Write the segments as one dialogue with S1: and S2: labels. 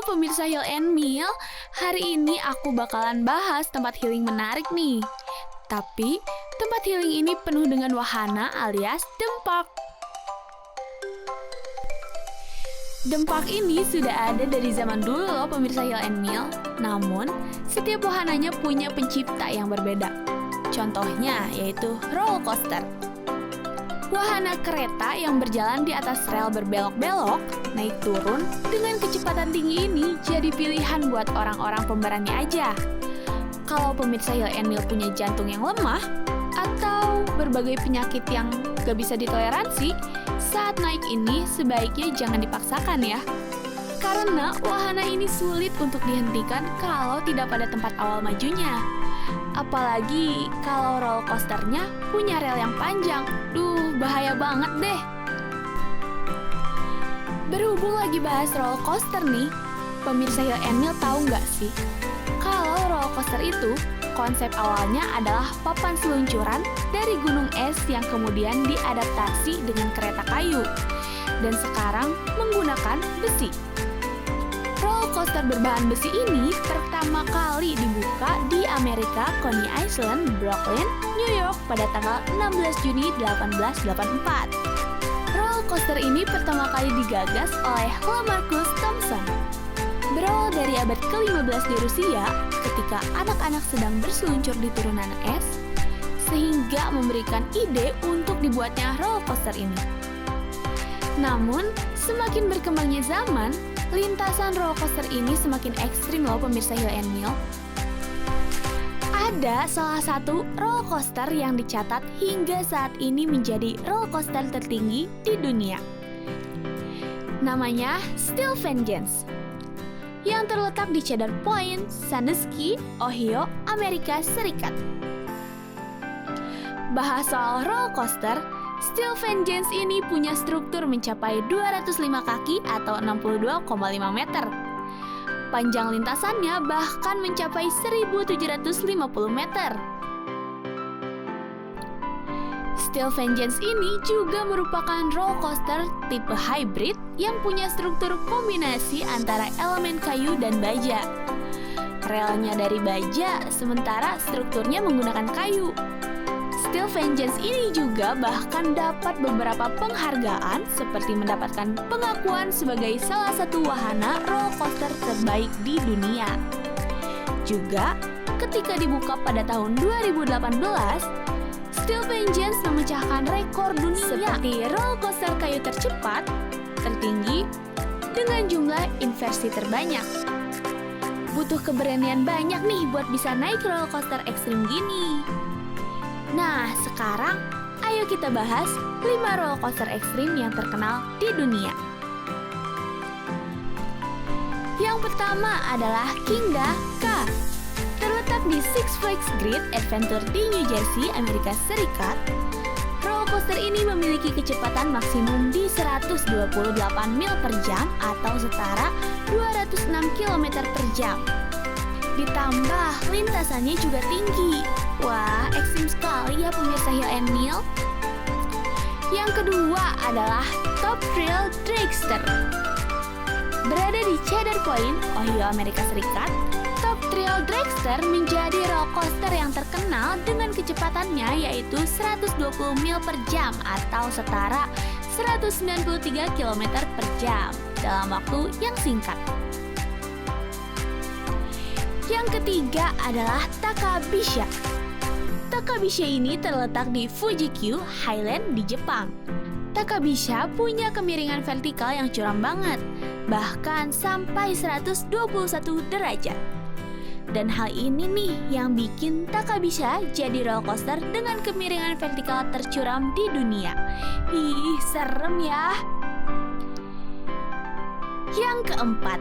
S1: pemirsa Heal and Meal. Hari ini aku bakalan bahas tempat healing menarik nih. Tapi, tempat healing ini penuh dengan wahana alias dempak. Dempak ini sudah ada dari zaman dulu loh pemirsa Heal and Meal. Namun, setiap wahananya punya pencipta yang berbeda. Contohnya yaitu roller coaster. Wahana kereta yang berjalan di atas rel berbelok-belok, naik turun dengan kecepatan tinggi ini jadi pilihan buat orang-orang pemberani aja. Kalau pemirsa Heal and Meal punya jantung yang lemah, atau berbagai penyakit yang gak bisa ditoleransi, saat naik ini sebaiknya jangan dipaksakan ya. Karena wahana ini sulit untuk dihentikan kalau tidak pada tempat awal majunya. Apalagi kalau roller coasternya punya rel yang panjang. Duh, bahaya banget deh. Berhubung lagi bahas roller coaster nih, pemirsa Heal and Meal tahu nggak sih? Kalau roller coaster itu, konsep awalnya adalah papan seluncuran dari gunung es yang kemudian diadaptasi dengan kereta kayu. Dan sekarang menggunakan besi. Roller coaster berbahan besi ini pertama kali dibuka di Amerika, Coney Island, Brooklyn, New York pada tanggal 16 Juni 1884. Roller coaster ini pertama kali digagas oleh Lamarcus Thompson. Berawal dari abad ke-15 di Rusia, ketika anak-anak sedang berseluncur di turunan es, sehingga memberikan ide untuk dibuatnya roller coaster ini. Namun, semakin berkembangnya zaman, lintasan roller coaster ini semakin ekstrim loh pemirsa Heal and Meal. Ada salah satu roller coaster yang dicatat hingga saat ini menjadi roller coaster tertinggi di dunia. Namanya Steel Vengeance, yang terletak di Cedar Point, Sandusky, Ohio, Amerika Serikat. Bahas soal roller coaster, Steel Vengeance ini punya struktur mencapai 205 kaki atau 62,5 meter. Panjang lintasannya bahkan mencapai 1.750 meter. Steel Vengeance ini juga merupakan roller coaster tipe hybrid yang punya struktur kombinasi antara elemen kayu dan baja. Relnya dari baja, sementara strukturnya menggunakan kayu. Steel Vengeance ini juga bahkan dapat beberapa penghargaan seperti mendapatkan pengakuan sebagai salah satu wahana roller coaster terbaik di dunia. Juga, ketika dibuka pada tahun 2018, Steel Vengeance memecahkan rekor dunia seperti roller coaster kayu tercepat, tertinggi, dengan jumlah inversi terbanyak. Butuh keberanian banyak nih buat bisa naik roller coaster ekstrim gini. Nah, sekarang ayo kita bahas 5 roller coaster ekstrim yang terkenal di dunia. Yang pertama adalah Kingda Ka. Terletak di Six Flags Great Adventure di New Jersey, Amerika Serikat. Roller coaster ini memiliki kecepatan maksimum di 128 mil per jam atau setara 206 km per jam. Ditambah lintasannya juga tinggi. Wah, ekstrim sekali ya pemirsa Heal and Meal. Yang kedua adalah Top Thrill Dragster. Berada di Cedar Point, Ohio, Amerika Serikat, Top Thrill Dragster menjadi roller coaster yang terkenal dengan kecepatannya yaitu 120 mil per jam atau setara 193 km per jam dalam waktu yang singkat. Yang ketiga adalah Takabisha. Takabisha ini terletak di Fuji-Q Highland di Jepang. Takabisha punya kemiringan vertikal yang curam banget, bahkan sampai 121 derajat. Dan hal ini nih yang bikin Takabisha jadi roller coaster dengan kemiringan vertikal tercuram di dunia. Ih, serem ya. Yang keempat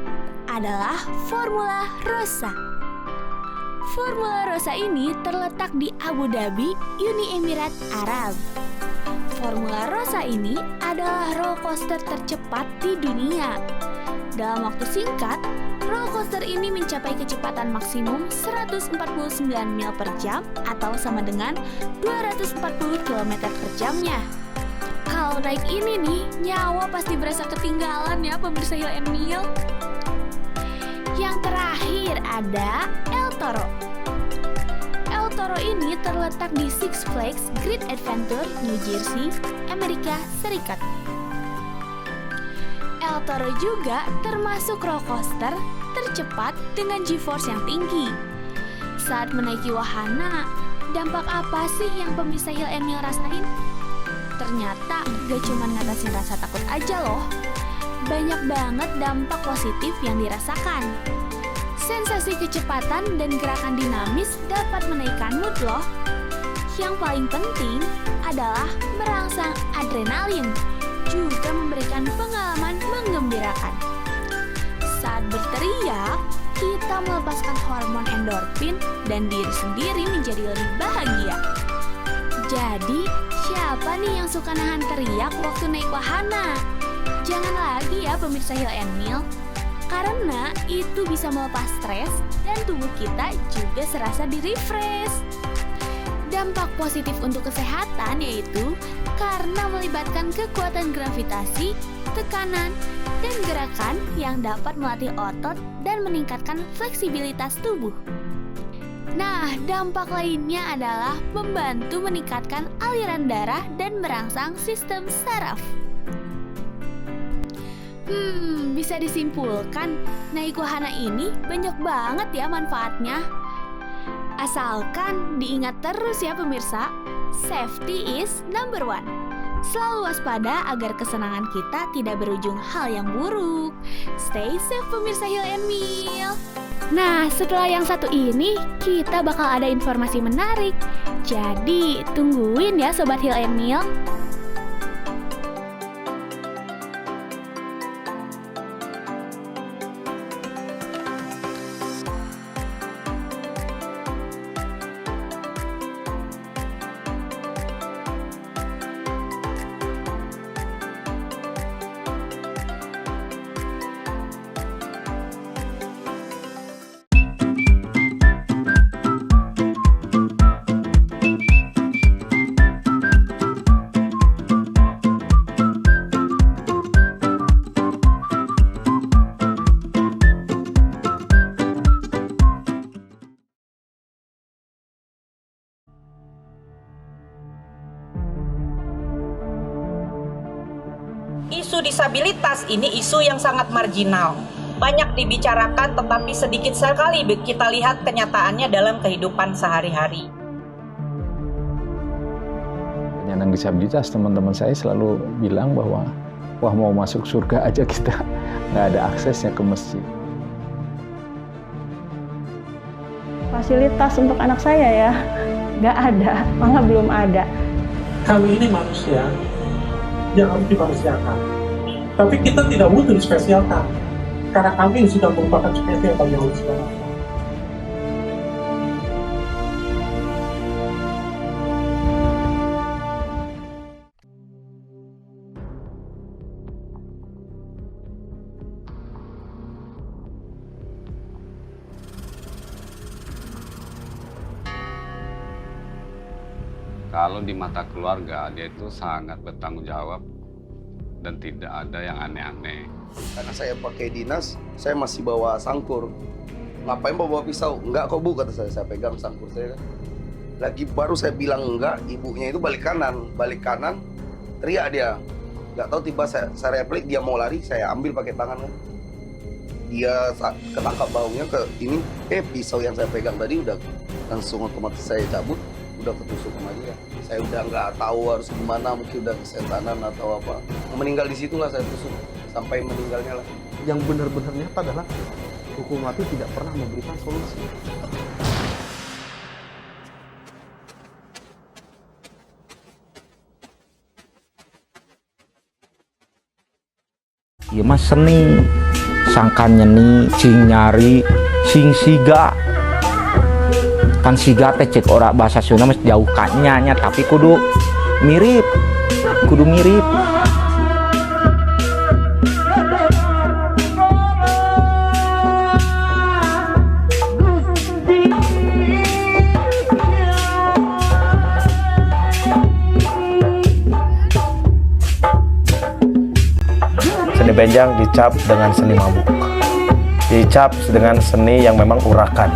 S1: adalah Formula Rossa. Formula Rossa ini terletak di Abu Dhabi, Uni Emirat Arab. Formula Rossa ini adalah roller coaster tercepat di dunia. Dalam waktu singkat, roller coaster ini mencapai kecepatan maksimum 149 mil per jam atau sama dengan 240 km per jamnya. Kalau naik ini nih, nyawa pasti berasa ketinggalan ya pemirsa Heal and Meal. Yang terakhir ada El Toro. El Toro ini terletak di Six Flags Great Adventure, New Jersey, Amerika Serikat. El Toro juga termasuk roller coaster tercepat dengan G-force yang tinggi. Saat menaiki wahana, dampak apa sih yang pemirsa Hill and Mill rasain? Ternyata gak cuma ngatasin rasa takut aja loh. Banyak banget dampak positif yang dirasakan. Sensasi kecepatan dan gerakan dinamis dapat menaikkan mood loh. Yang paling penting adalah merangsang adrenalin, juga memberikan pengalaman menggembirakan. Saat berteriak, kita melepaskan hormon endorfin dan diri sendiri menjadi lebih bahagia. Jadi, siapa nih yang suka nahan teriak waktu naik wahana? Jangan lagi ya pemirsa Hill and Mill, karena itu bisa melepas stres dan tubuh kita juga serasa di-refresh. Dampak positif untuk kesehatan yaitu karena melibatkan kekuatan gravitasi, tekanan, dan gerakan yang dapat melatih otot dan meningkatkan fleksibilitas tubuh. Nah, dampak lainnya adalah membantu meningkatkan aliran darah dan merangsang sistem saraf. Bisa disimpulkan, naik wahana ini banyak banget ya manfaatnya. Asalkan diingat terus ya pemirsa, safety is number one. Selalu waspada agar kesenangan kita tidak berujung hal yang buruk. Stay safe pemirsa Hill and Mill. Nah, setelah yang satu ini, kita bakal ada informasi menarik. Jadi, tungguin ya Sobat Hill and Mill.
S2: Isu disabilitas ini isu yang sangat marginal, banyak dibicarakan tetapi sedikit sekali kita lihat kenyataannya dalam kehidupan sehari-hari.
S3: Penyandang disabilitas, teman-teman saya selalu bilang bahwa wah mau masuk surga aja kita nggak ada aksesnya ke masjid.
S4: Fasilitas untuk anak saya ya nggak ada, malah belum ada.
S5: Kami ini manusia yang harus dimanusiakan. Tapi kita tidak butuh dispesialkan, karena kami sudah merupakan spesial bagi manusia.
S6: Kalau di mata keluarga, dia itu sangat bertanggung jawab dan tidak ada yang aneh-aneh.
S7: Karena saya pakai dinas, saya masih bawa sangkur. Ngapain bawa pisau? Enggak kok Bu, kata saya pegang sangkur saya kan. Lagi baru saya bilang enggak, ibunya itu balik kanan, teriak dia. Nggak tahu tiba saya replik, dia mau lari, saya ambil pakai tangan kan. Dia ketangkap baunya ke ini, pisau yang saya pegang tadi udah langsung otomatis saya cabut. Udah ketusuk sama dia. Saya udah nggak tahu harus gimana, mungkin udah kesetanan atau apa. Meninggal di situlah saya tusuk sampai meninggalnya lah.
S8: Yang benar-benar nyata adalah hukum mati tidak pernah memberikan solusi.
S9: Ieu mah seni, sangkan nyeni, cing nyari, sing siga. Pan siga teh cek ora bahasa Sunda mah jauh kanya tapi kudu mirip.
S8: Seni benjang dicap dengan seni mabuk.
S10: dicap dengan seni yang memang urakan,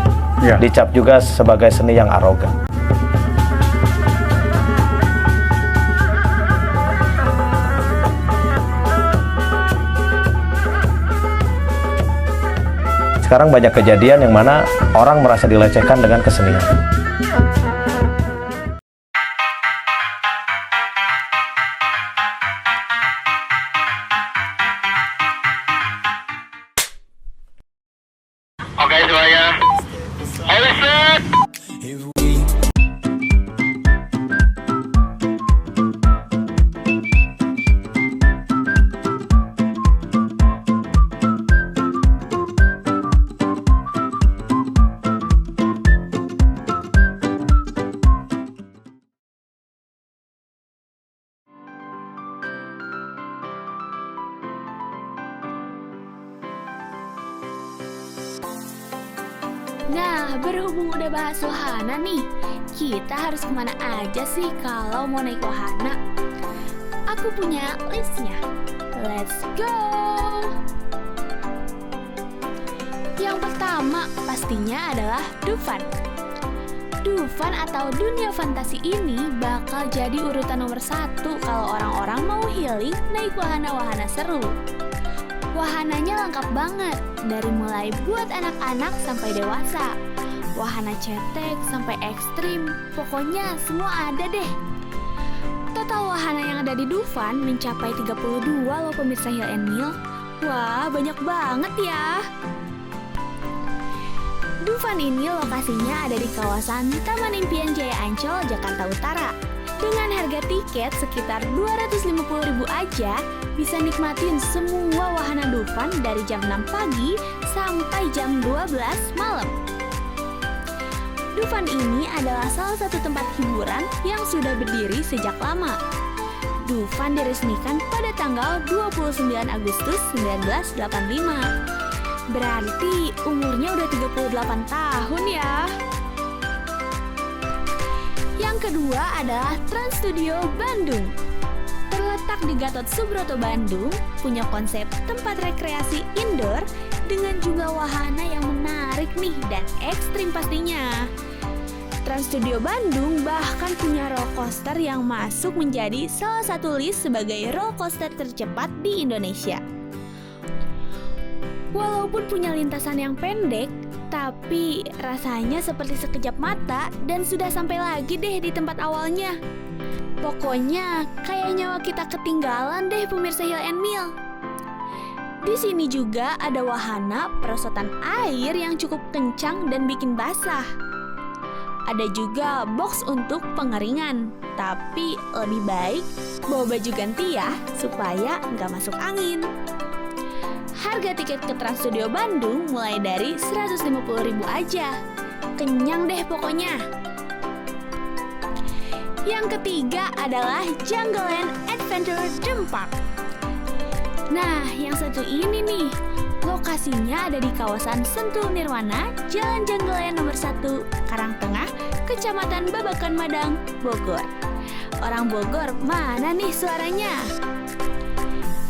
S10: dicap juga sebagai seni yang arogan. Sekarang banyak kejadian yang mana orang merasa dilecehkan dengan kesenian.
S11: Oke semuanya, ayo set.
S1: Nah, berhubung udah bahas wahana nih, kita harus kemana aja sih kalau mau naik wahana? Aku punya listnya. Let's go! Yang pertama pastinya adalah Dufan. Dufan atau dunia fantasi ini bakal jadi urutan nomor 1 kalau orang-orang mau healing naik wahana-wahana seru. Wahananya lengkap banget, dari mulai buat anak-anak sampai dewasa. Wahana cetek sampai ekstrim, pokoknya semua ada deh. Total wahana yang ada di Dufan mencapai 32 loh pemirsa Hill and Mill. Wah, banyak banget ya. Dufan ini lokasinya ada di kawasan Taman Impian Jaya Ancol, Jakarta Utara. Dengan harga tiket sekitar 250.000 aja, bisa nikmatin semua wahana Dufan dari jam 6 pagi sampai jam 12 malam. Dufan ini adalah salah satu tempat hiburan yang sudah berdiri sejak lama. Dufan diresmikan pada tanggal 29 Agustus 1985. Berarti umurnya udah 38 tahun ya. Yang kedua adalah Trans Studio Bandung. Terletak di Gatot Subroto, Bandung, punya konsep tempat rekreasi indoor dengan jumlah wahana yang menarik nih dan ekstrim pastinya. Trans Studio Bandung bahkan punya roller coaster yang masuk menjadi salah satu list sebagai roller coaster tercepat di Indonesia. Walaupun punya lintasan yang pendek, tapi rasanya seperti sekejap mata dan sudah sampai lagi deh di tempat awalnya. Pokoknya kayak nyawa kita ketinggalan deh pemirsa Hill and Mill. Di sini juga ada wahana perosotan air yang cukup kencang dan bikin basah. Ada juga box untuk pengeringan, tapi lebih baik bawa baju ganti ya supaya nggak masuk angin. Harga tiket ke Trans Studio Bandung mulai dari 150.000 aja. Kenyang deh pokoknya. Yang ketiga adalah Jungleland Adventure Dempark. Nah, yang satu ini nih, lokasinya ada di kawasan Sentul Nirwana, Jalan Jungleland nomor 1, Karangtengah, Kecamatan Babakan Madang, Bogor. Orang Bogor mana nih suaranya?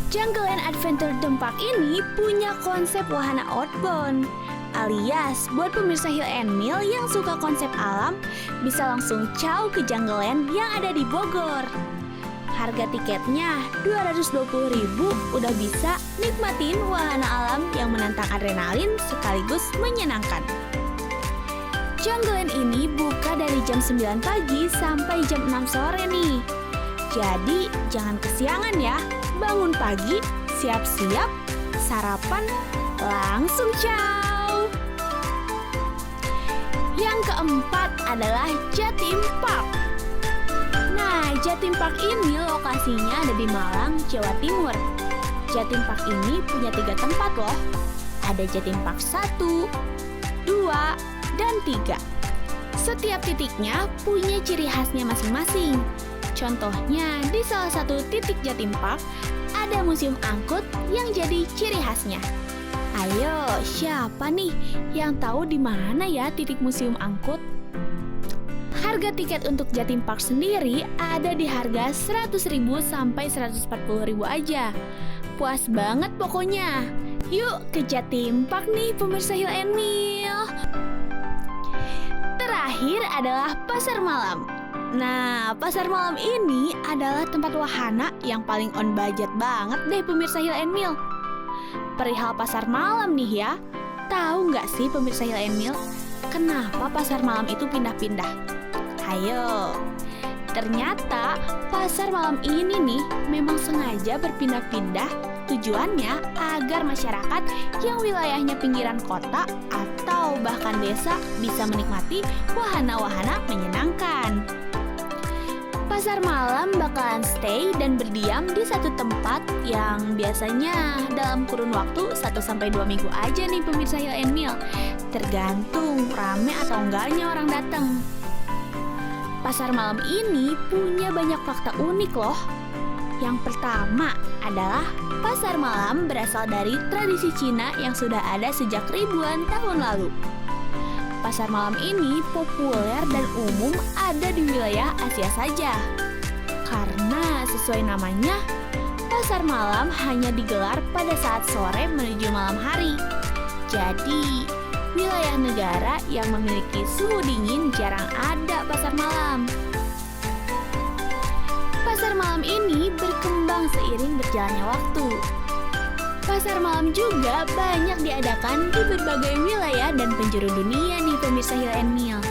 S1: Jungleland Adventure Dempark ini punya konsep wahana outbound, alias buat pemirsa Hill and Mill yang suka konsep alam bisa langsung caw ke Jungleland yang ada di Bogor. Harga tiketnya 220.000 udah bisa nikmatin wahana alam yang menantang adrenalin sekaligus menyenangkan. Jungleland ini buka dari jam 9 pagi sampai jam 6 sore nih. Jadi jangan kesiangan ya. Bangun pagi, siap-siap, sarapan, langsung ciao. Yang keempat adalah Jatim Park. Nah, Jatim Park ini lokasinya ada di Malang, Jawa Timur. Jatim Park ini punya 3 tempat loh. Ada Jatim Park 1, 2, dan 3. Setiap titiknya punya ciri khasnya masing-masing. Contohnya, di salah satu titik Jatim Park, ada museum angkut yang jadi ciri khasnya. Ayo, siapa nih yang tahu di mana ya titik museum angkut? Harga tiket untuk Jatim Park sendiri ada di harga 100.000 sampai 140.000 aja. Puas banget pokoknya. Yuk ke Jatim Park nih pemirsa Hill and Meal. Terakhir adalah pasar malam. Nah, pasar malam ini adalah tempat wahana yang paling on budget banget deh pemirsa Hill and Meal. Perihal pasar malam nih ya, tahu nggak sih pemirsa Hill and Meal, kenapa pasar malam itu pindah-pindah? Ayo, ternyata pasar malam ini nih memang sengaja berpindah-pindah. Tujuannya agar masyarakat yang wilayahnya pinggiran kota atau bahkan desa bisa menikmati wahana-wahana menyenangkan. Pasar malam bakalan stay dan berdiam di satu tempat yang biasanya dalam kurun waktu 1-2 minggu aja nih pemirsa Hill and Meal. Tergantung rame atau enggaknya orang datang. Pasar malam ini punya banyak fakta unik loh. Yang pertama adalah pasar malam berasal dari tradisi Cina yang sudah ada sejak ribuan tahun lalu. Pasar malam ini populer dan umum ada di wilayah Asia saja. Karena sesuai namanya, pasar malam hanya digelar pada saat sore menuju malam hari. Jadi, wilayah negara yang memiliki suhu dingin jarang ada pasar malam. Pasar malam ini berkembang seiring berjalannya waktu. Pasar malam juga banyak diadakan di berbagai wilayah dan penjuru dunia nih pemirsa Hill and Meal.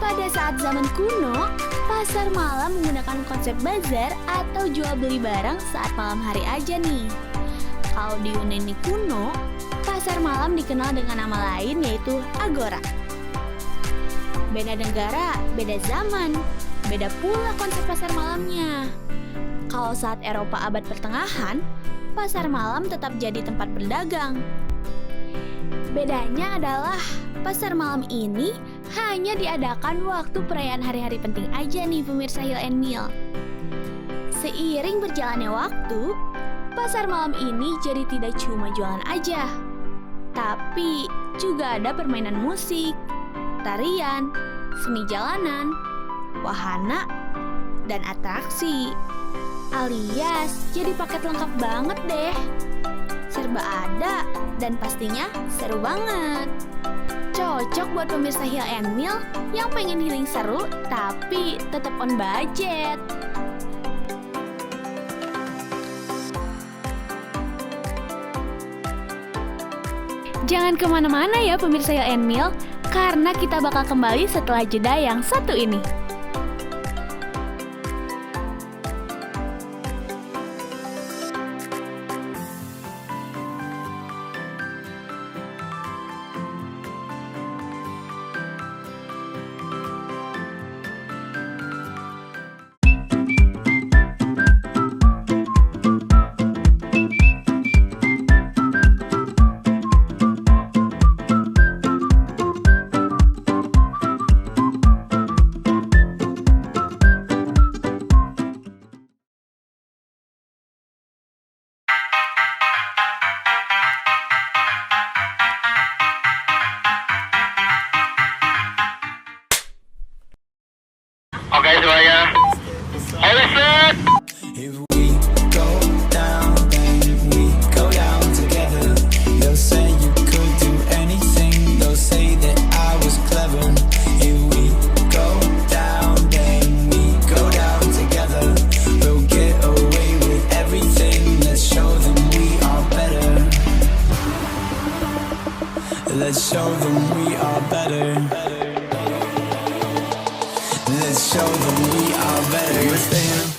S1: Pada saat zaman kuno, pasar malam menggunakan konsep bazar atau jual beli barang saat malam hari aja nih. Kalau di Yunani kuno, pasar malam dikenal dengan nama lain yaitu agora. Beda negara, beda zaman, beda pula konsep pasar malamnya. Kalau saat Eropa abad pertengahan, pasar malam tetap jadi tempat berdagang. Bedanya adalah pasar malam ini hanya diadakan waktu perayaan hari-hari penting aja nih pemirsa Hill and Meal. Seiring berjalannya waktu, pasar malam ini jadi tidak cuma jualan aja, tapi juga ada permainan musik, tarian, seni jalanan, wahana, dan atraksi. Alias jadi paket lengkap banget deh. Serba ada dan pastinya seru banget. Cocok buat pemirsa Hill and Meal yang pengen healing seru tapi tetap on budget. Jangan kemana-mana ya pemirsa Hill and Meal, karena kita bakal kembali setelah jeda yang satu ini.
S11: Oke semuanya, all set.
S12: If we go down, then we go down together. They'll say you could do anything. They'll say that I was clever. If we go down, then we go down together. We'll get away with everything. Let's show them we are better. Let's show them we are better. Let's show them we are better. You're staying.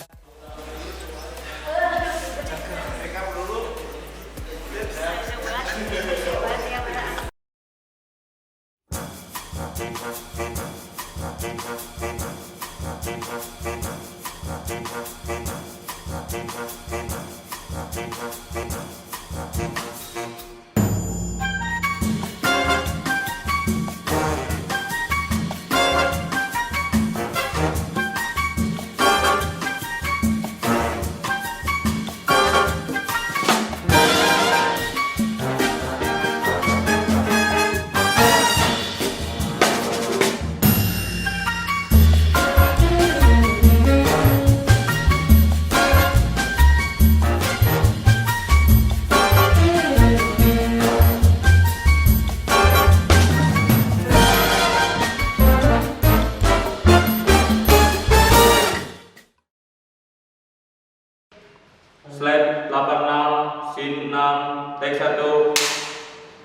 S13: Slide 86, scene 6, take 1.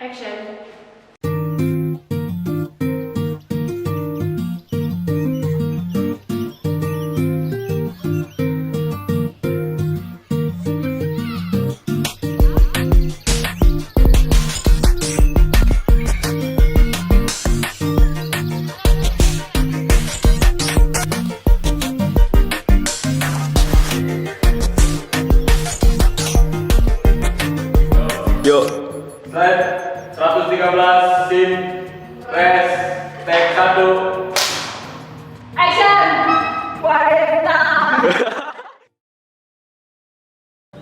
S1: Action.
S13: Yuk. Slide 113, scene, rest, take 1.
S1: Action.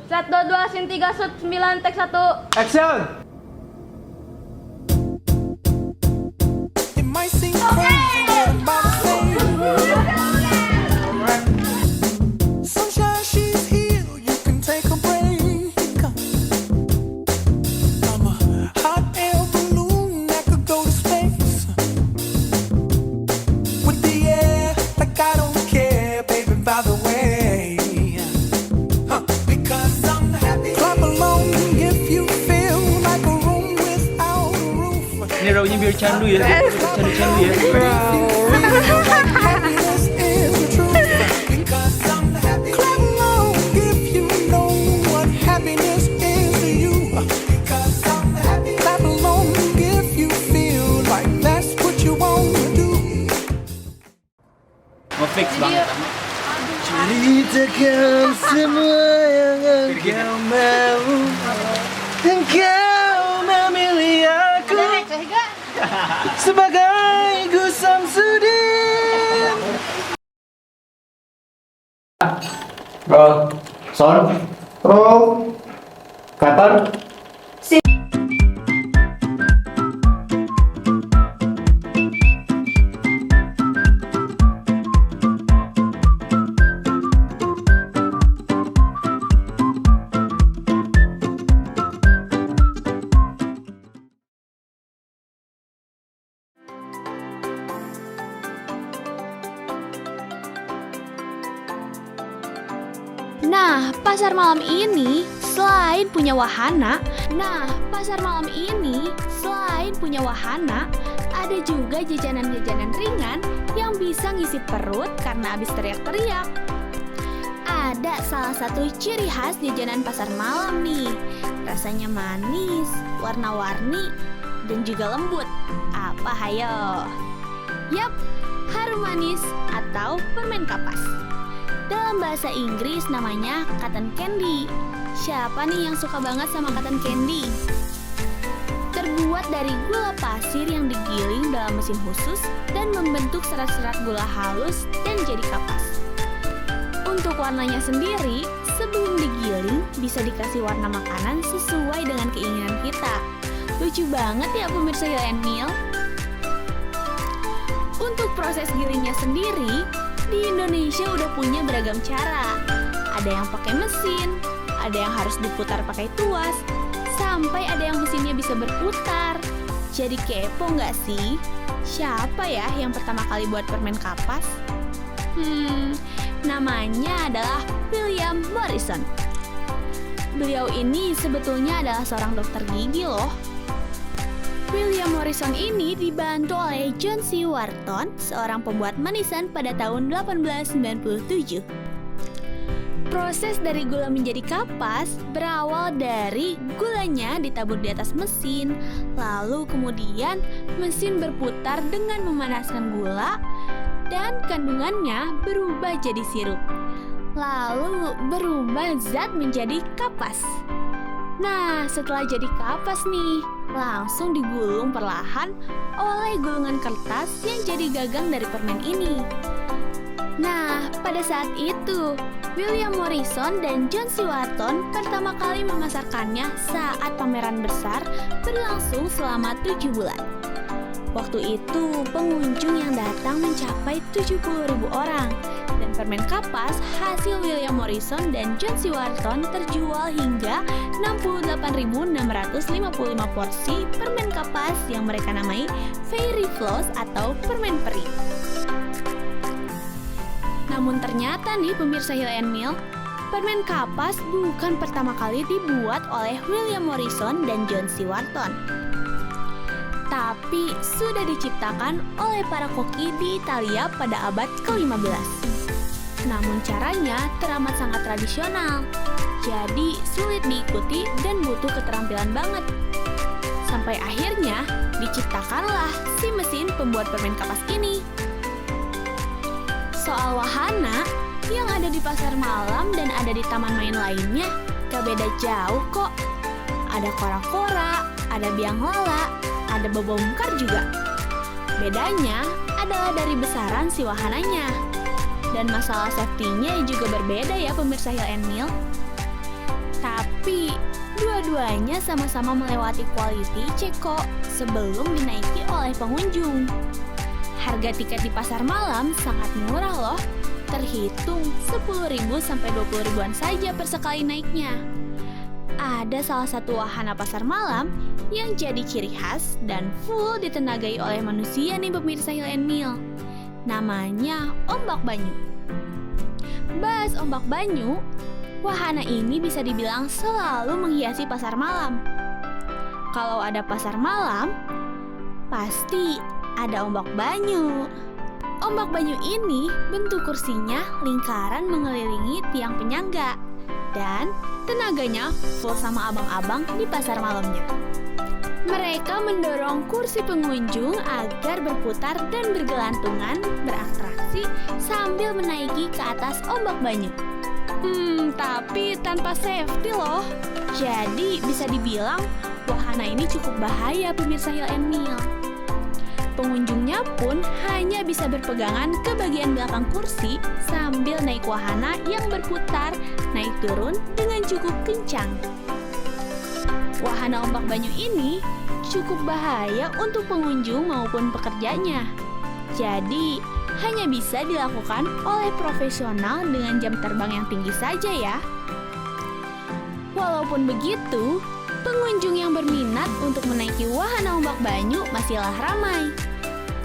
S1: Set 22, scene 3, shoot 9, take 1.
S8: Action!
S12: It might seem crazy what I'm about to say. Sunshine, she's here. You can take a break. I'm a hot air balloon that could go to space. With the air, like I don't care, baby, by the way. Because I'm happy. Clap along if you feel like a room without a roof.
S14: Ini raunya biar candu ya, candu-candu ya.
S12: Happiness is the truth. Because I'm happy. Clap along if you know what happiness is to you. Because I'm happy. Clap along if you feel like that's what you want to do.
S14: Ngefix banget.
S12: Ceritakan semua yang engkau mau. Engkau memilih aku sebagai Gusam Sudin.
S10: Roll. Sound. Roll. Cutter.
S1: Nah, pasar malam ini selain punya wahana, ada juga jajanan-jajanan ringan yang bisa ngisi perut karena habis teriak-teriak. Ada salah satu ciri khas jajanan pasar malam nih. Rasanya manis, warna-warni, dan juga lembut. Apa hayo? Yap, harum manis atau permen kapas. Dalam bahasa Inggris namanya cotton candy. Siapa nih yang suka banget sama cotton candy? Terbuat dari gula pasir yang digiling dalam mesin khusus dan membentuk serat-serat gula halus dan jadi kapas. Untuk warnanya sendiri, sebelum digiling bisa dikasih warna makanan sesuai dengan keinginan kita. Lucu banget ya pemirsa Hill and Meal. Untuk proses gilingnya sendiri, di Indonesia udah punya beragam cara. Ada yang pakai mesin, ada yang harus diputar pakai tuas, sampai ada yang mesinnya bisa berputar. Jadi kepo nggak sih? Siapa ya yang pertama kali buat permen kapas? Namanya adalah William Morrison. Beliau ini sebetulnya adalah seorang dokter gigi loh. William Morrison ini dibantu oleh John C. Wharton, seorang pembuat manisan pada tahun 1897. Proses dari gula menjadi kapas berawal dari gulanya ditabur di atas mesin, lalu kemudian mesin berputar dengan memanaskan gula dan kandungannya berubah jadi sirup. Lalu berubah zat menjadi kapas. Nah, setelah jadi kapas nih, langsung digulung perlahan oleh gulungan kertas yang jadi gagang dari permen ini. Nah, pada saat itu, William Morrison dan John C. Wharton pertama kali memasarkannya saat pameran besar berlangsung selama 7 bulan. Waktu itu, pengunjung yang datang mencapai 70.000 orang. Dan permen kapas hasil William Morrison dan John C. Wharton terjual hingga 68.655 porsi permen kapas yang mereka namai Fairy Floss atau permen peri. Namun ternyata nih pemirsa Hill and Meal, Permen kapas bukan pertama kali dibuat oleh William Morrison dan John C. Wharton, tapi sudah diciptakan oleh para koki di Italia pada abad ke-15. Namun caranya teramat sangat tradisional, jadi sulit diikuti dan butuh keterampilan banget. Sampai akhirnya diciptakanlah si mesin pembuat permen kapas ini. Soal wahana, yang ada di pasar malam dan ada di taman main lainnya gak beda jauh kok. Ada kora-kora, ada biang lala, ada bobongkar juga. Bedanya adalah dari besaran si wahananya. Dan masalah safety-nya juga berbeda ya pemirsa Hill and Mill. Tapi dua-duanya sama-sama melewati quality check kok sebelum dinaiki oleh pengunjung. Harga tiket di pasar malam sangat murah loh. Terhitung 10.000 sampai 20.000-an saja per sekali naiknya. Ada salah satu wahana pasar malam yang jadi ciri khas dan full ditenagai oleh manusia nih pemirsa Hill and Mill. Namanya ombak banyu. Bahas ombak banyu, wahana ini bisa dibilang selalu menghiasi pasar malam. Kalau ada pasar malam, pasti ada ombak banyu. Ombak banyu ini bentuk kursinya lingkaran mengelilingi tiang penyangga dan tenaganya full sama abang-abang di pasar malamnya. Mereka mendorong kursi pengunjung agar berputar dan bergelantungan beratraksi sambil menaiki ke atas ombak banyu. Tapi tanpa safety loh. Jadi bisa dibilang wahana ini cukup bahaya pemirsa Hill and Mill. Pengunjungnya pun hanya bisa berpegangan ke bagian belakang kursi sambil naik wahana yang berputar naik turun dengan cukup kencang. Wahana ombak banyu ini cukup bahaya untuk pengunjung maupun pekerjanya. Jadi hanya bisa dilakukan oleh profesional dengan jam terbang yang tinggi saja ya. Walaupun begitu, pengunjung yang berminat untuk menaiki wahana ombak banyu masihlah ramai.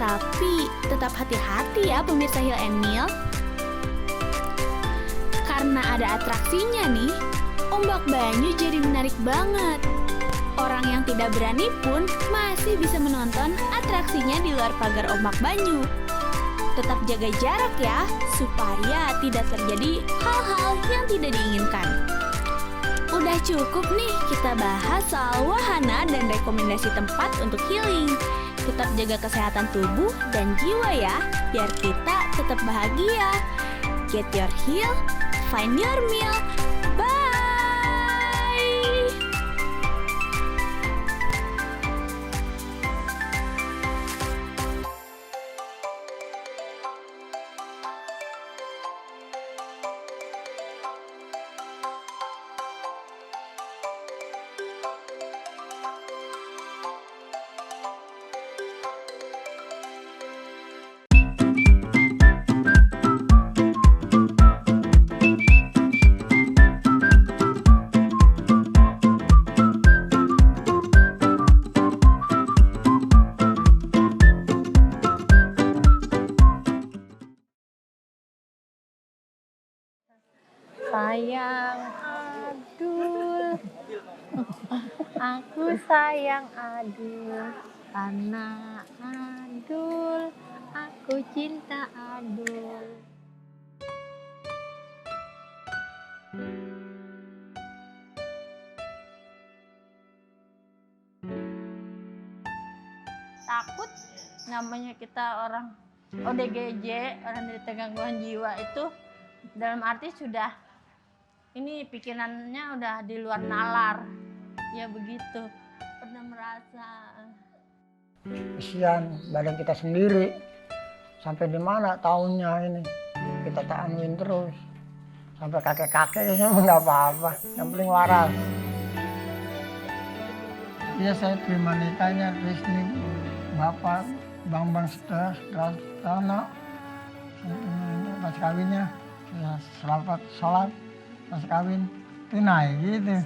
S1: Tapi tetap hati-hati ya pemirsa Hill and Mill. Karena ada atraksinya nih, ombak banyu jadi menarik banget. Orang yang tidak berani pun masih bisa menonton atraksinya di luar pagar ombak banyu. Tetap jaga jarak ya, supaya tidak terjadi hal-hal yang tidak diinginkan. Udah cukup nih kita bahas soal wahana dan rekomendasi tempat untuk healing. Tetap jaga kesehatan tubuh dan jiwa ya, biar kita tetap bahagia. Get your heal, find your meal. Bye!
S15: Sayang Adul, aku sayang Adul, karena Adul, aku cinta Adul.
S16: Takut namanya kita orang ODGJ, orang dari gangguan jiwa itu dalam arti sudah ini pikirannya udah di luar nalar, ya begitu. Pernah merasa
S17: kesian badan kita sendiri, sampai di mana tahunnya ini kita tahanin terus sampai kakek-kakeknya nggak apa-apa, yang penting waras. Iya, saya terima nikahnya resmi Bapak Bambang Sutrastana, pas kawinnya selamat sholat pas kawin tunai gitu.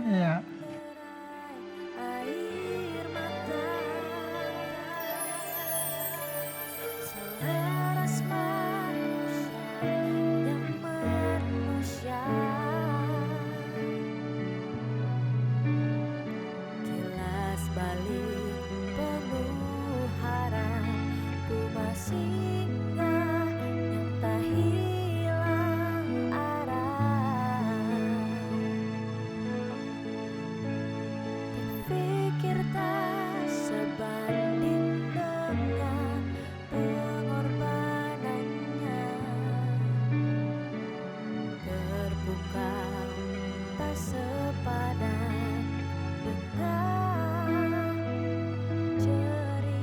S17: Iya.
S12: Selaras manusia yang manusia. sepadan dengan ceritanya.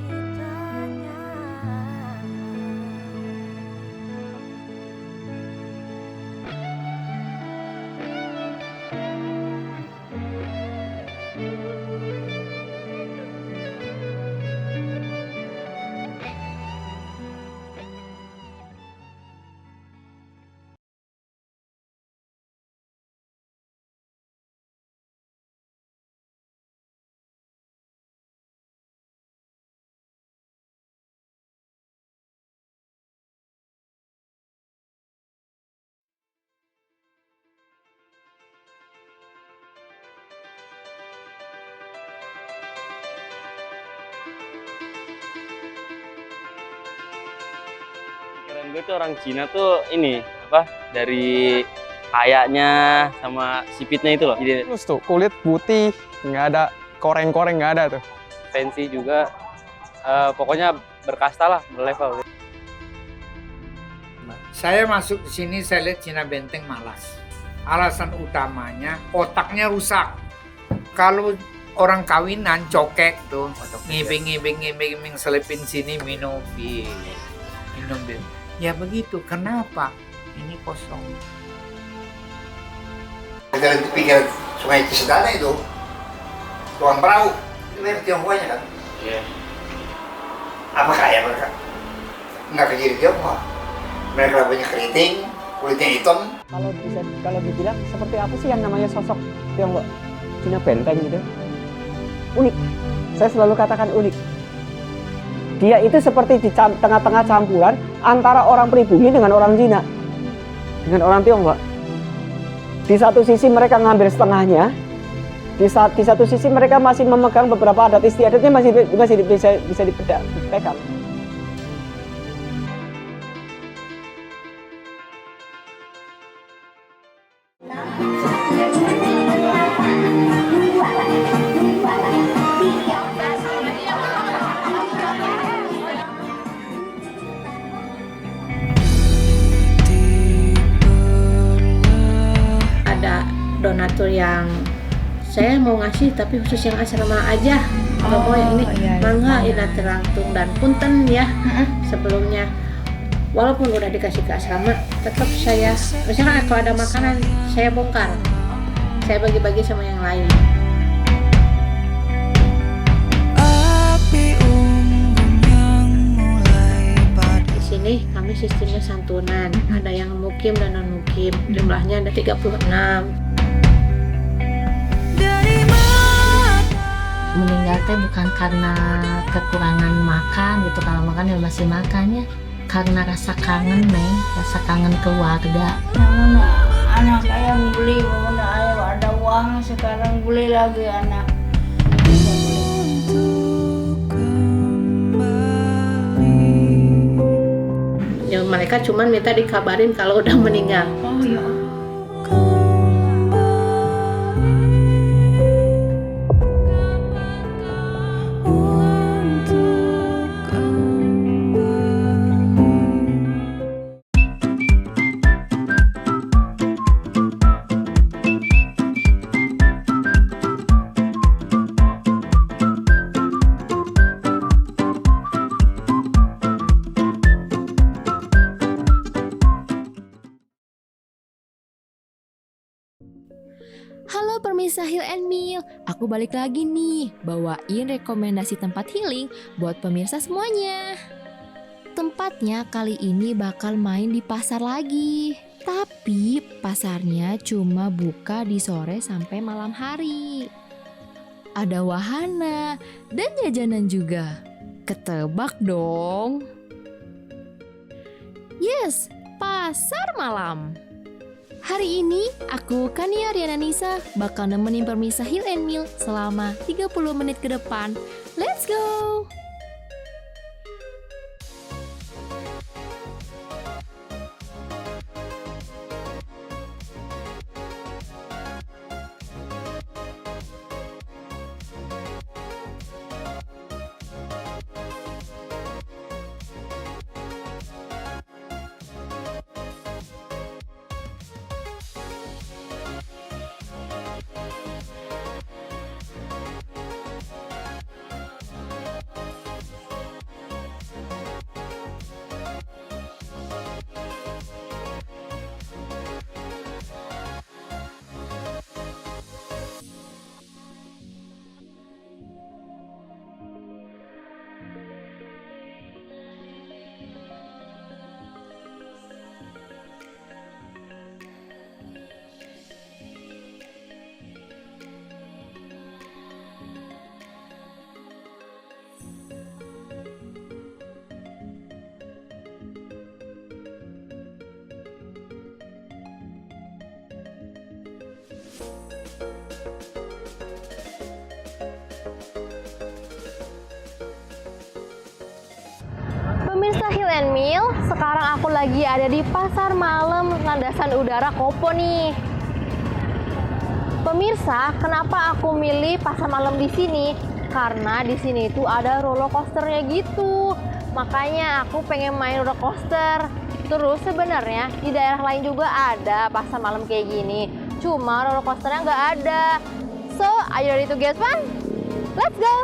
S18: Pikiran gue tuh orang Cina tuh ini apa dari kayaknya sama sipitnya itu loh. Jadi
S19: Terus tuh kulit putih, nggak ada koreng-koreng, nggak ada tuh.
S18: fancy juga, pokoknya berkasta lah, berlevel.
S20: Saya masuk ke sini, saya lihat Cina Benteng malas. Alasan utamanya otaknya rusak. Kalau orang kawinan cokek tuh, ngibing selipin sini minum bir. Ya begitu. Kenapa? Ini kosong.
S21: Kita pikir Sungai Cisadane itu tukang perahu, itu merek Tionghoanya kan? Iya. Apa kaya mereka? Nggak kejiri Tionghoa. Mereka banyak keriting, kulitnya hitam.
S22: Kalau dibilang seperti apa sih yang namanya sosok Tionghoa Cina Benteng gitu? Unik. Saya selalu katakan unik. Dia itu seperti di tengah-tengah campuran antara orang pribumi dengan orang Cina, dengan orang Tionghoa. Di satu sisi mereka ngambil setengahnya, di satu sisi mereka masih memegang beberapa adat istiadatnya masih bisa dipegang.
S16: Donatur yang saya mau ngasih tapi khusus yang asrama aja, nggak mau yang ini. Mangga ina terangtung dan punten ya. Sebelumnya walaupun udah dikasih ke asrama, tetap saya misalkan kalau ada makanan saya bongkar, saya bagi-bagi sama yang lain. Di sini kami sistemnya santunan, ada yang mukim dan non mukim, jumlahnya ada 36.
S23: Meninggal teh bukan karena kekurangan makan gitu, kalau makan ya masih makannya karena rasa kangen, Neng, rasa kangen keluarga.
S24: Anak ayam beli, ayam ada uang, sekarang beli lagi anak.
S16: Ya mereka cuma minta dikabarin kalau udah meninggal.
S24: Oh ya.
S25: Halo pemirsa Heal and Meal, aku balik lagi nih, bawain rekomendasi tempat healing buat pemirsa semuanya. Tempatnya kali ini bakal main di pasar lagi, tapi pasarnya cuma buka di sore sampai malam hari. Ada wahana dan jajanan juga, ketebak dong. Yes, pasar malam. Hari ini, aku Kania Riana Nisa bakal nemenin pemirsa Heal and Meal selama 30 menit ke depan. Let's go!
S15: Pemirsa Hill and Mill, sekarang aku lagi ada di Pasar Malam Landasan Udara Kopo nih. Pemirsa, kenapa aku milih pasar malam di sini? Karena di sini itu ada roller coasternya gitu. Makanya aku pengen main roller coaster. Terus sebenarnya di daerah lain juga ada pasar malam kayak gini. Cuma roller coasternya nggak ada. So, are you ready to get fun? Let's go!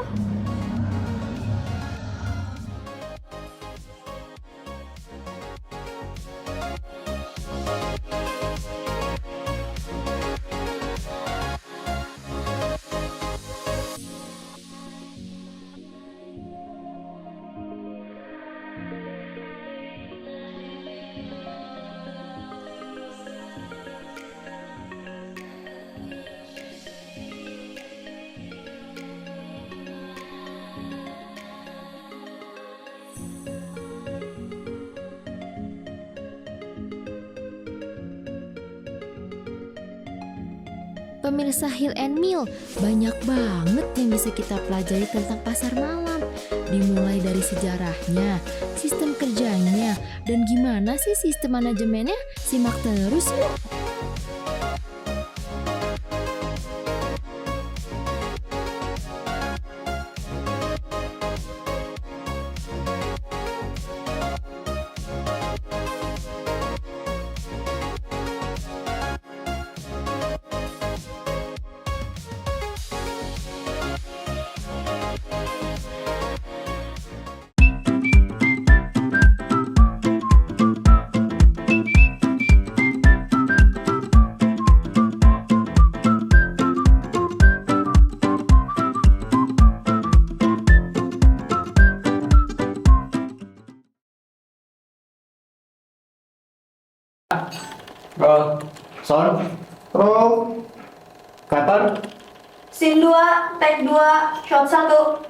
S25: Pemirsa Hill and Mill, banyak banget yang bisa kita pelajari tentang pasar malam. Dimulai dari sejarahnya, sistem kerjanya, dan gimana sih sistem manajemennya? Simak terus yuk!
S19: Roll. Sound. Roll. Cutter.
S2: Scene 2, take 2, shot 1.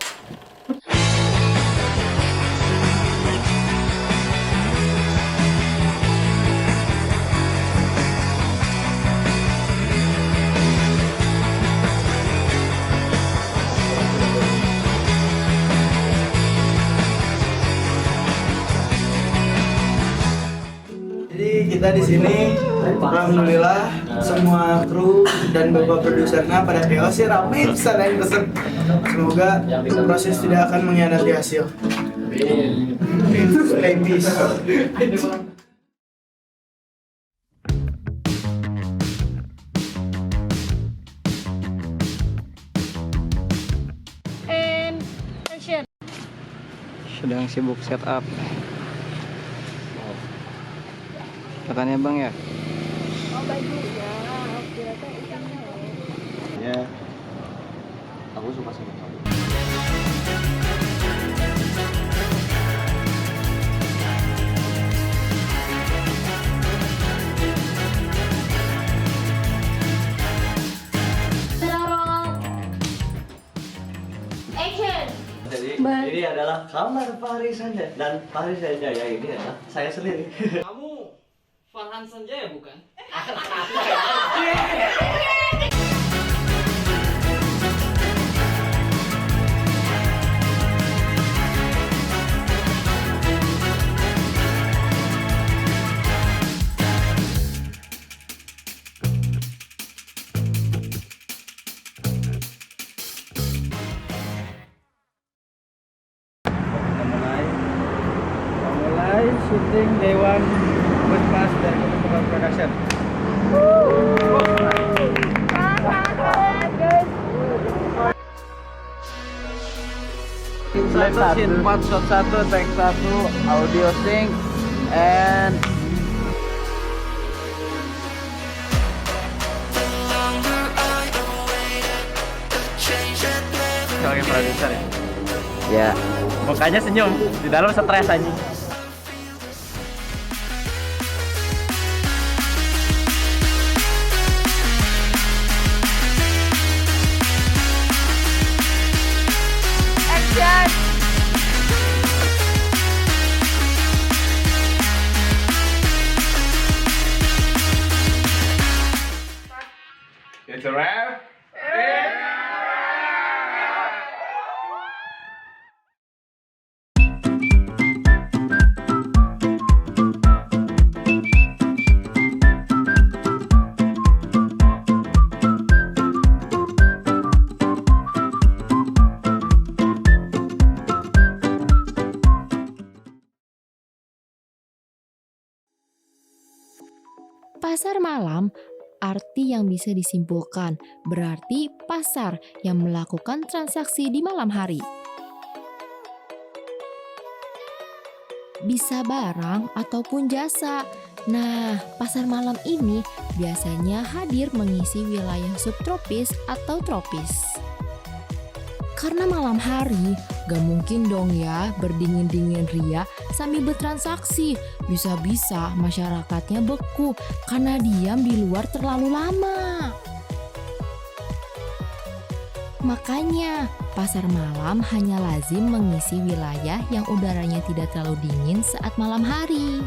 S19: Jadi kita di sini, alhamdulillah semua kru dan beberapa produsernya pada PO sih rapi sana yang pesen. Semoga proses tidak akan mengkhianati hasil. Peace.
S16: And action.
S19: Sedang sibuk setup. Katanya bang ya?
S16: Oh bajunya, oke, ikannya.
S19: Ya, aku suka sama kamu.
S16: Action.
S14: Jadi ini adalah kamar Fahri Sanjaya dan Fahri Sanjaya ini adalah saya sendiri. Kamu Farhan Sanjaya bukan?
S19: Mulai syuting Dewan Pas dan Ketua Production. Scene 4, shot 1, take 1, audio sync, and sebagai produser ya? Ya, mukanya senyum, di dalam stres aja.
S3: It's a wrap.
S25: Pasar malam, arti yang bisa disimpulkan berarti pasar yang melakukan transaksi di malam hari. Bisa barang ataupun jasa. Nah, pasar malam ini biasanya hadir mengisi wilayah subtropis atau tropis. Karena malam hari, gak mungkin dong ya berdingin-dingin ria sambil bertransaksi. Bisa-bisa masyarakatnya beku karena diam di luar terlalu lama. Makanya, pasar malam hanya lazim mengisi wilayah yang udaranya tidak terlalu dingin saat malam hari.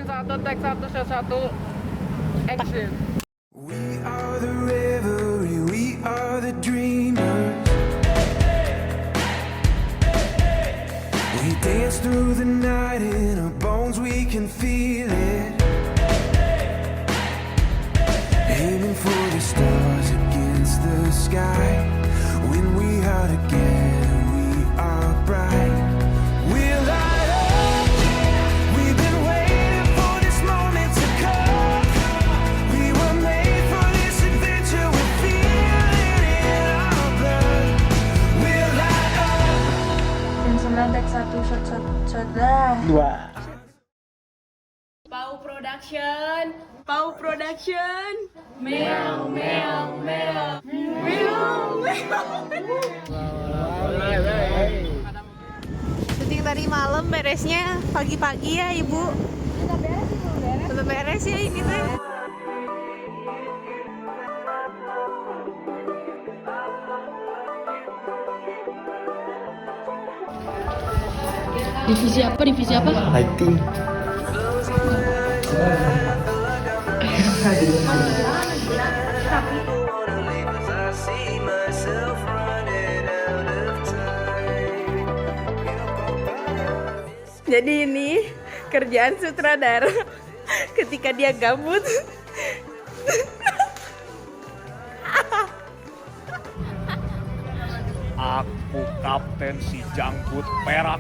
S4: Satu, tag satu, shot satu, action.
S12: We are the revelry, we are the dreamers. We dance through the night in our bones, we can feel it. Aiming for the stars against the sky. When we are together, we are bright. We'll light up. We've been waiting for this moment to come. We were made for this adventure. We feel it in our blood. We'll light up.
S24: Yang 9 tag 1 shot dah.
S22: 2.
S24: Pau Production. Pau Production. Meow meow meow. Meow meow.
S15: Syuting tadi malam, beresnya pagi-pagi ya Ibu. Belum beres ya ini teh.
S5: Divisi apa? Divisi apa?
S10: Lighting.
S24: Jadi ini kerjaan sutradara ketika dia gabut.
S6: Aku kapten si janggut perak.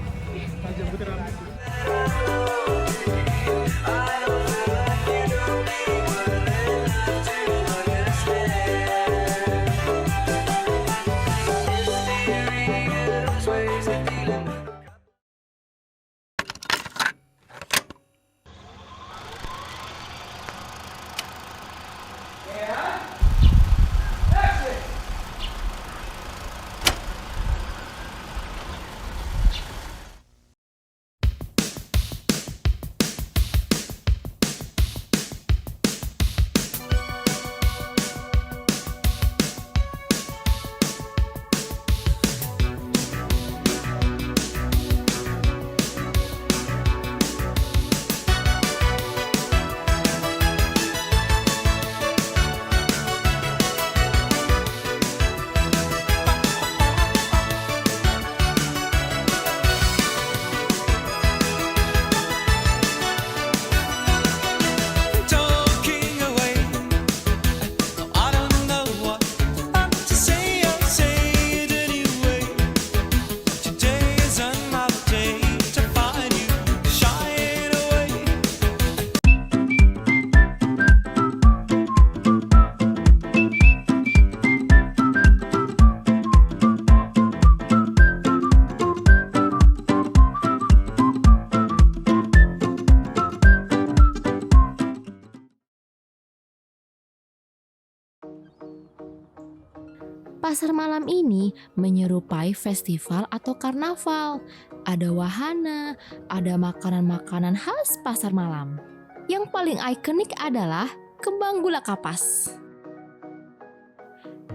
S25: pasar malam ini menyerupai festival atau karnaval. Ada wahana, ada makanan-makanan khas pasar malam. Yang paling ikonik adalah kembang gula kapas.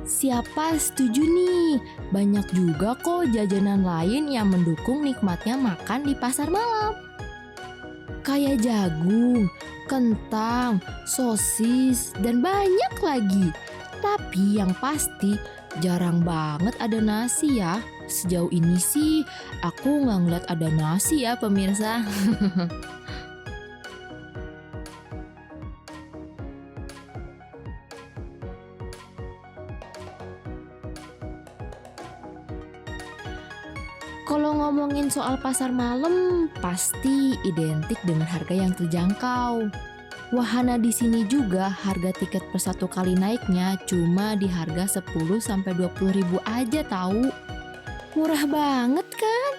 S25: Siapa setuju nih? Banyak juga kok jajanan lain yang mendukung nikmatnya makan di pasar malam. Kayak jagung, kentang, sosis, dan banyak lagi. Tapi yang pasti jarang banget ada nasi ya. Sejauh ini sih aku nggak ngeliat ada nasi ya pemirsa. Kalau ngomongin soal pasar malam, pasti identik dengan harga yang terjangkau. Wahana di sini juga harga tiket per satu kali naiknya cuma di harga 10-20 ribu aja tahu. Murah banget kan?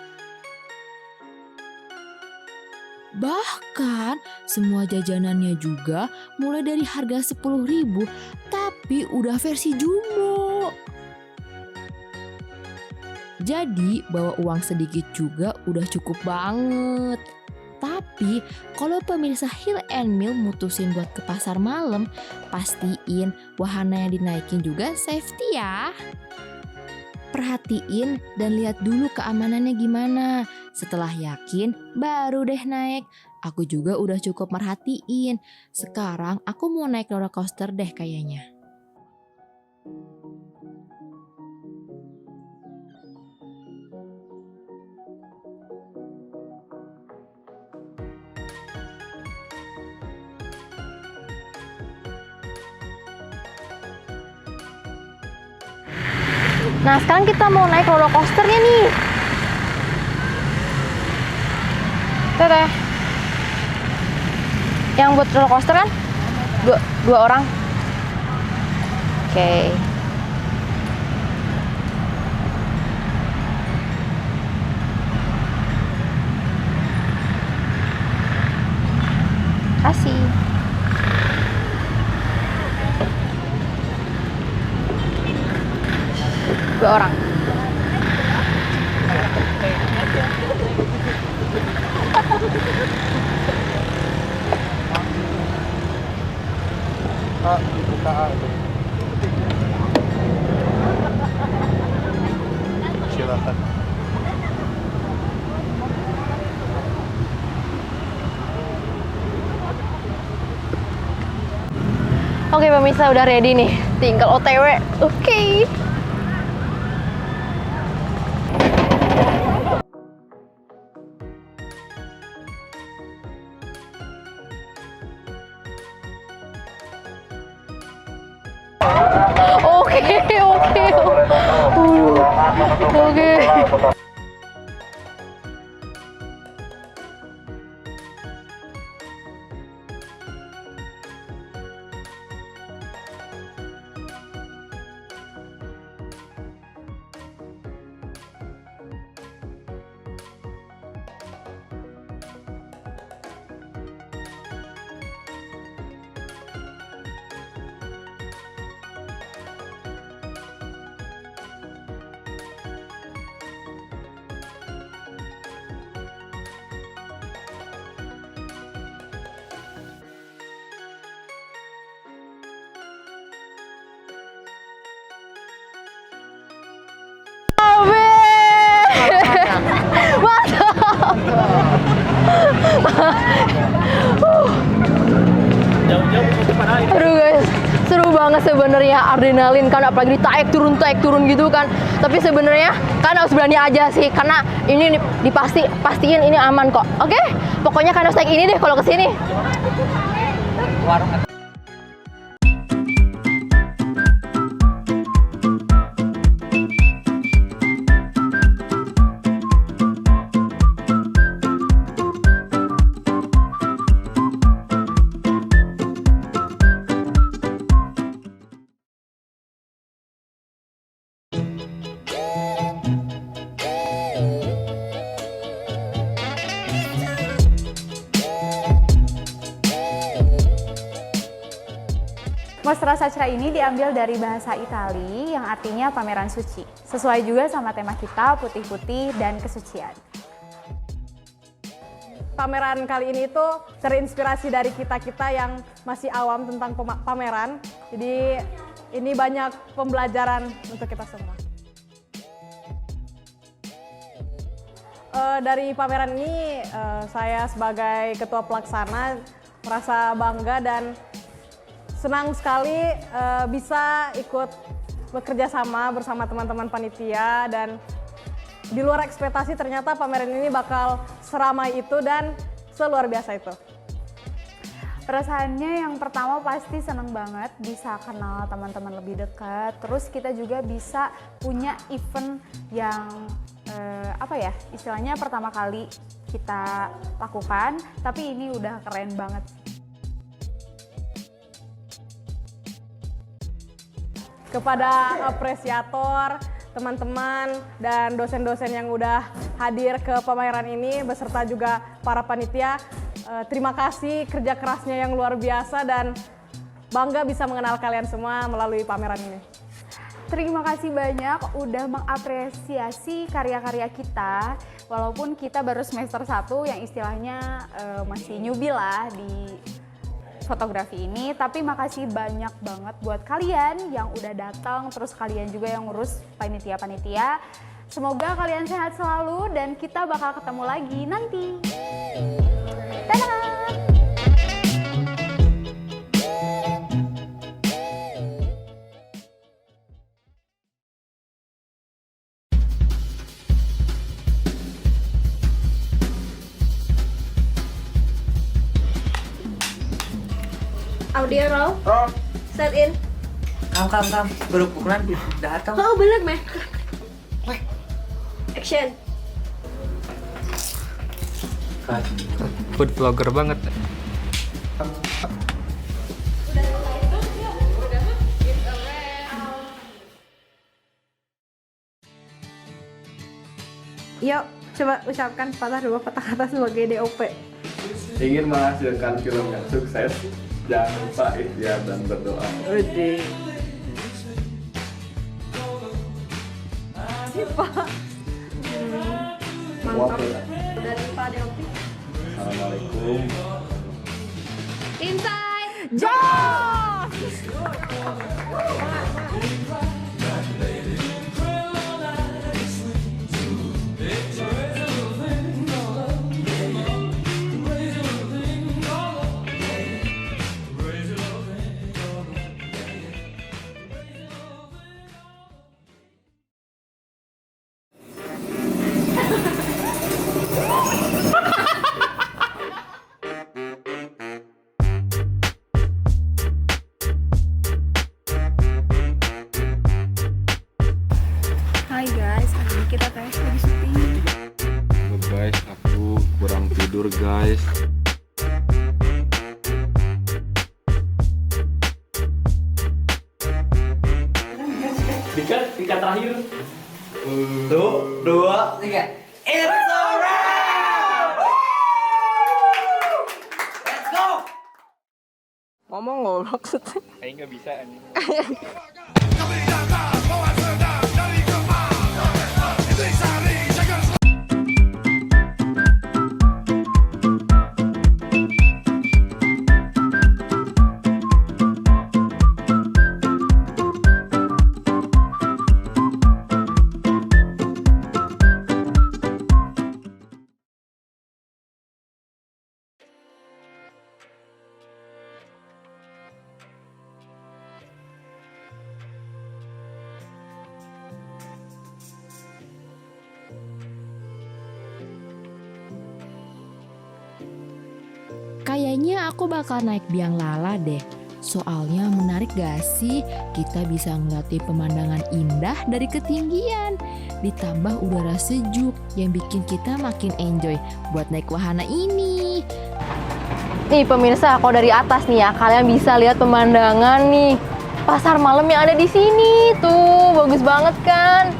S25: Bahkan semua jajanannya juga mulai dari harga 10 ribu tapi udah versi jumbo. Jadi bawa uang sedikit juga udah cukup banget. Tapi kalau pemirsa Hill and Mill mutusin buat ke pasar malam, pastiin wahana yang dinaikin juga safety ya. Perhatiin dan lihat dulu keamanannya gimana. Setelah yakin, baru deh naik. Aku juga udah cukup merhatiin. Sekarang aku mau naik roller coaster deh kayaknya.
S15: Nah, sekarang kita mau naik roller coasternya nih. Teteh. Yang buat roller coaster kan? Dua orang. Oke. Kasih. Dua orang.
S8: Silakan.
S15: Oke pemirsa, udah ready nih. Tinggal OTW. Oke. Oke. Aduh guys, seru banget sebenarnya, adrenalin kan, apalagi ditaik turun gitu kan. Tapi sebenarnya kan harus berani aja sih, karena ini pastiin ini aman kok. Oke, pokoknya kan harus naik ini deh kalau kesini.
S3: Mostra Sacra ini diambil dari bahasa Itali yang artinya pameran suci. Sesuai juga sama tema kita, putih-putih dan kesucian.
S5: Pameran kali ini itu terinspirasi dari kita-kita yang masih awam tentang pameran. Jadi ini banyak pembelajaran untuk kita semua. Dari pameran ini saya sebagai ketua pelaksana merasa bangga dan senang sekali bisa ikut bekerja sama bersama teman-teman panitia, dan di luar ekspektasi ternyata pameran ini bakal seramai itu dan seluar biasa itu.
S3: Perasaannya yang pertama pasti senang banget bisa kenal teman-teman lebih dekat. Terus kita juga bisa punya event yang istilahnya pertama kali kita lakukan, tapi ini udah keren banget.
S5: Kepada apresiator, teman-teman dan dosen-dosen yang udah hadir ke pameran ini beserta juga para panitia, terima kasih kerja kerasnya yang luar biasa dan bangga bisa mengenal kalian semua melalui pameran ini.
S3: Terima kasih banyak udah mengapresiasi karya-karya kita, walaupun kita baru semester 1 yang istilahnya masih newbie lah di fotografi ini, tapi makasih banyak banget buat kalian yang udah datang, terus kalian juga yang ngurus panitia-panitia. Semoga kalian sehat selalu dan kita bakal ketemu lagi nanti. Dadah!
S2: Audio roll. Set in.
S22: Kam. Baru pukulan datang.
S2: Oh, bener, meh. Action.
S7: Food vlogger banget.
S5: Yuk, coba ucapkan patah dua patah kata sebagai DOP.
S9: Ingin menghasilkan film yang sukses, jangan lupa ikhtiar dan berdoa.
S5: Udah. Pak. Mantap. Dari Pak DOP.
S9: Assalamualaikum.
S2: Inside.
S5: Joss!
S2: Hai guys, hari ini kita tes lagi syuting.
S9: Guys, aku kurang tidur guys.
S18: Tiga terakhir.
S14: 1, 2, 3. It's a wrap! Let's go!
S5: Ngomong ngobrol.
S7: Kayaknya nggak bisa anjing.
S25: Kayaknya aku bakal naik biang lala deh. Soalnya menarik gak sih? Kita bisa ngeliatin pemandangan indah dari ketinggian. Ditambah udara sejuk yang bikin kita makin enjoy buat naik wahana ini.
S15: Nih pemirsa, kalau dari atas nih ya, kalian bisa lihat pemandangan nih. Pasar malam yang ada di sini tuh, bagus banget kan?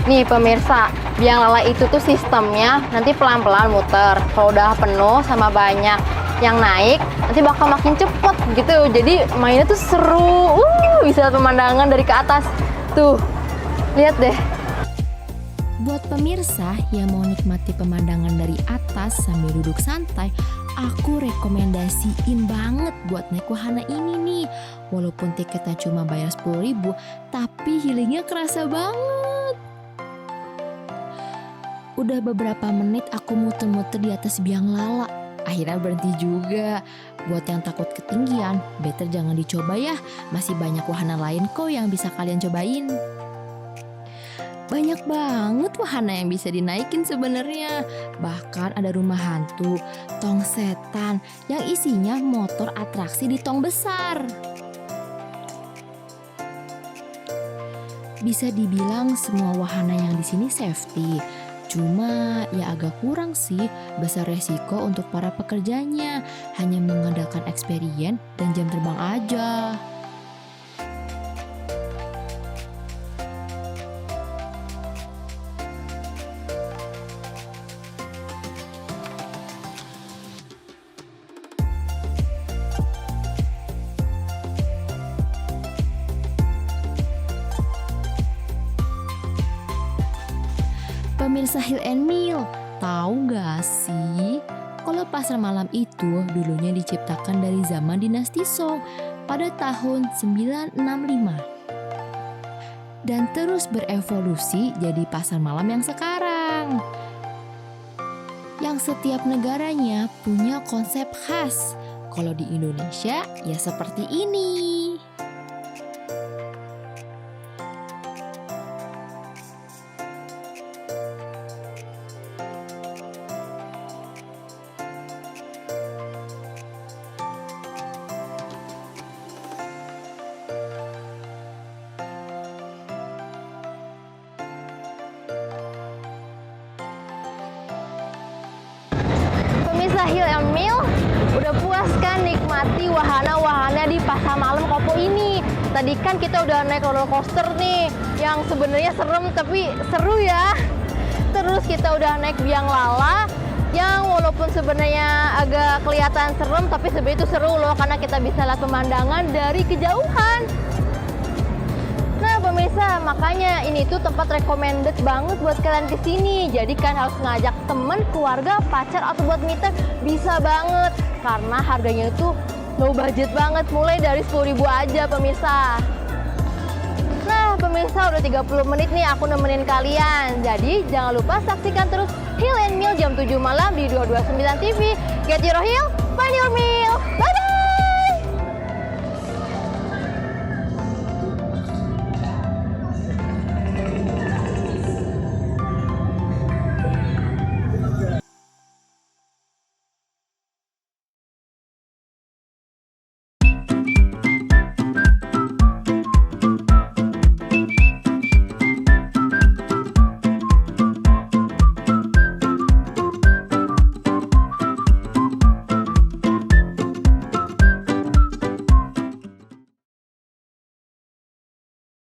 S15: Nih pemirsa, biang lala itu tuh sistemnya nanti pelan-pelan muter. Kalau udah penuh sama banyak yang naik, nanti bakal makin cepet gitu. Jadi mainnya tuh seru. Bisa lihat pemandangan dari ke atas. Tuh, lihat deh.
S25: Buat pemirsa yang mau nikmati pemandangan dari atas sambil duduk santai, aku rekomendasiin banget buat naik wahana ini nih. Walaupun tiketnya cuma bayar 10.000, tapi healingnya kerasa banget. Udah beberapa menit aku muter-muter di atas biang lala. Akhirnya berhenti juga. Buat yang takut ketinggian, better jangan dicoba ya. Masih banyak wahana lain kok yang bisa kalian cobain. Banyak banget wahana yang bisa dinaikin sebenarnya. Bahkan ada rumah hantu, tong setan yang isinya motor atraksi di tong besar. Bisa dibilang semua wahana yang di sini safety. Cuma ya agak kurang sih, besar resiko untuk para pekerjanya. Hanya mengandalkan experience dan jam terbang aja. Pemirsa Hill and Mill, tahu gak sih kalau pasar malam itu dulunya diciptakan dari zaman dinasti Song pada tahun 965 dan terus berevolusi jadi pasar malam yang sekarang. Yang setiap negaranya punya konsep khas. Kalau di Indonesia ya seperti ini.
S15: Pemirsa Hill and Mill, udah puas kan nikmati wahana-wahana di pasar malam Kopo ini? Tadi kan kita udah naik roller coaster nih, yang sebenarnya serem tapi seru ya. Terus kita udah naik biang lala, yang walaupun sebenarnya agak kelihatan serem, tapi sebenarnya itu seru loh karena kita bisa lihat pemandangan dari kejauhan. Nah pemirsa, makanya ini tuh tempat recommended banget buat kalian kesini. Jadi kan harus ngajak temen, keluarga, pacar, atau buat me time bisa banget. Karena harganya itu low budget banget, mulai dari 10.000 aja pemirsa. Nah pemirsa, udah 30 menit nih aku nemenin kalian. Jadi jangan lupa saksikan terus Hill and Mill jam 7 malam di 229 TV. Get your hill, find your meal. Bye-bye!